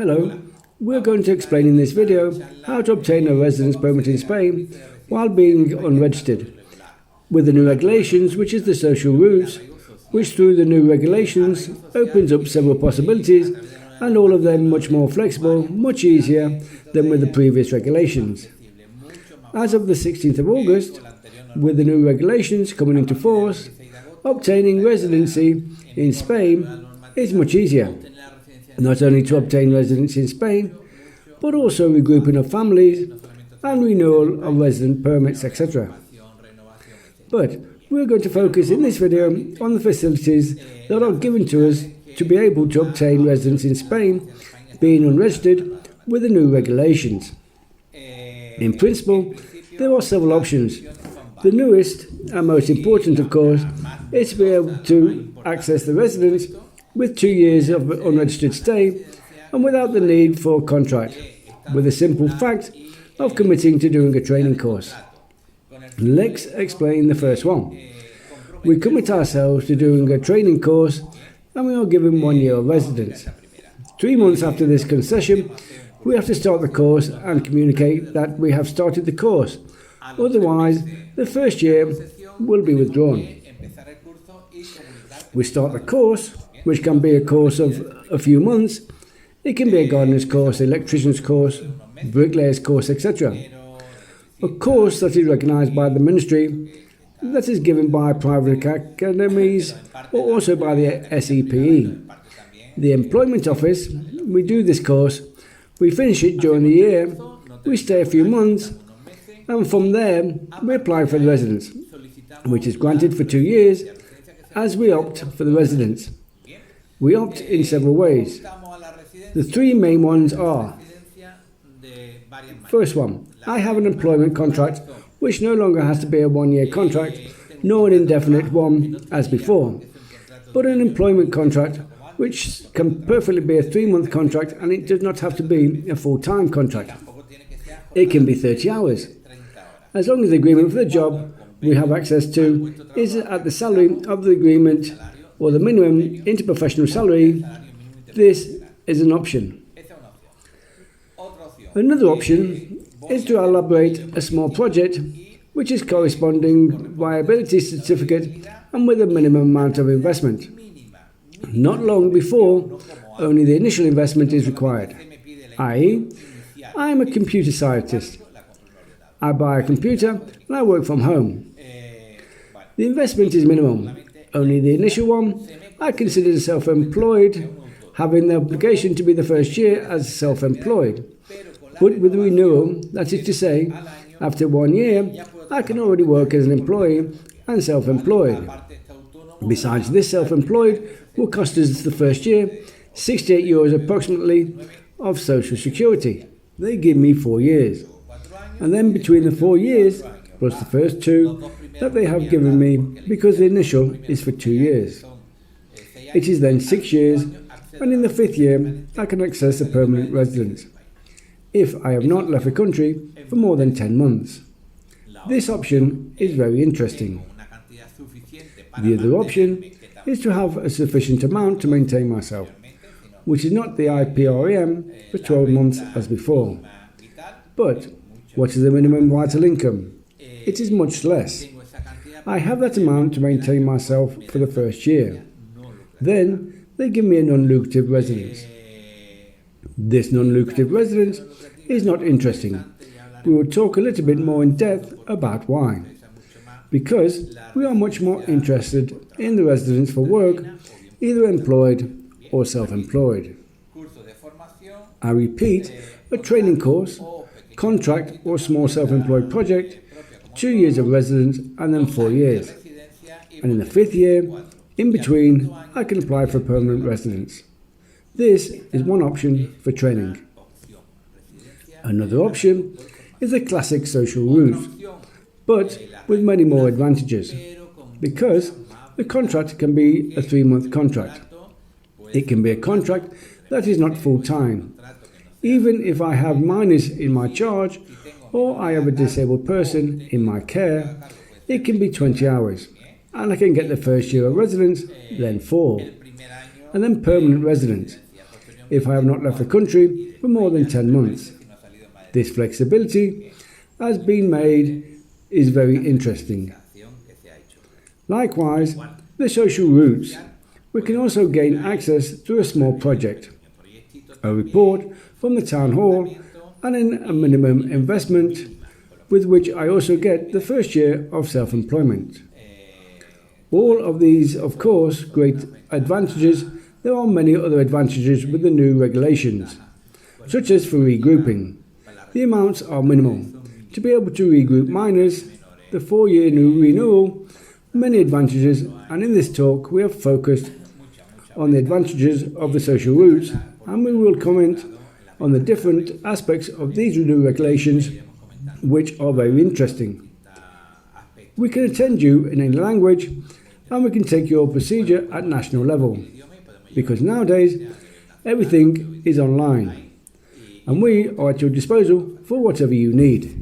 Hello, we're going to explain in this video how to obtain a residence permit in Spain while being unregistered, with the new regulations, which is the social routes, which through the new regulations opens up several possibilities, and all of them much more flexible, much easier than with the previous regulations. As of the 16th of August, with the new regulations coming into force, obtaining residency in Spain is much easier. Not only to obtain residence in Spain, but also regrouping of families and renewal of resident permits, etc. But we're going to focus in this video on the facilities that are given to us to be able to obtain residence in Spain, being unregistered with the new regulations. In principle, there are several options. The newest and most important, of course, is to be able to access the residence with 2 years of unregistered stay and without the need for a contract, with the simple fact of committing to doing a training course. Let's explain the first one. We commit ourselves to doing a training course and we are given 1 year of residence. 3 months after this concession, we have to start the course and communicate that we have started the course. Otherwise, the first year will be withdrawn. We start the course, which can be a course of a few months. It can be a gardener's course, electrician's course, bricklayer's course, etc. A course that is recognised by the ministry, that is given by private academies or also by the SEPE. The employment office, we do this course, we finish it during the year, we stay a few months, and from there we apply for the residence, which is granted for 2 years as we opt for the residence. We opt in several ways. The 3 main ones are: first one, I have an employment contract which no longer has to be a 1 year contract nor an indefinite one as before, but an employment contract which can perfectly be a 3-month contract, and it does not have to be a full-time contract. It can be 30 hours. As long as the agreement for the job we have access to is at the salary of the agreement or the minimum interprofessional salary, this is an option. Another option is to elaborate a small project which is corresponding viability certificate and with a minimum amount of investment. Not long before, only the initial investment is required, i.e., I am a computer scientist. I buy a computer and I work from home. The investment is minimum. Only the initial one, I consider self-employed, having the obligation to be the first year as self-employed. But with the renewal, that is to say, after 1 year, I can already work as an employee and self-employed. Besides, this self-employed will cost us the first year €68 approximately of social security. They give me 4 years. And then between the 4 years, plus the first 2, that they have given me, because the initial is for 2 years. It is then 6 years, and in the 5th year I can access a permanent residence, if I have not left the country for more than 10 months. This option is very interesting. The other option is to have a sufficient amount to maintain myself, which is not the IPREM for 12 months as before. But what is the minimum vital income? It is much less. I have that amount to maintain myself for the first year. Then they give me a non-lucrative residence. This non-lucrative residence is not interesting. We will talk a little bit more in depth about why. Because we are much more interested in the residence for work, either employed or self-employed. I repeat, a training course, contract or small self-employed project, 2 years of residence and then 4 years. And in the 5th year, in between, I can apply for permanent residence. This is one option for training. Another option is the classic social route, but with many more advantages, because the contract can be a 3-month contract. It can be a contract that is not full-time. Even if I have minors in my charge, or I have a disabled person in my care, it can be 20 hours, and I can get the first year of residence, then 4, and then permanent residence. if I have not left the country for more than 10 months. This flexibility has been made is very interesting. Likewise, the social routes. We can also gain access through a small project, a report from the town hall, and a minimum investment with which I also get the first year of self-employment. All of these, of course, great advantages. There are many other advantages with the new regulations, such as for regrouping. The amounts are minimal. To be able to regroup minors, the 4-year new renewal, many advantages, and in this talk we have focused on the advantages of the social routes, and we will comment on the different aspects of these new regulations, which are very interesting. We can attend you in any language, and we can take your procedure at national level, because nowadays everything is online, and we are at your disposal for whatever you need.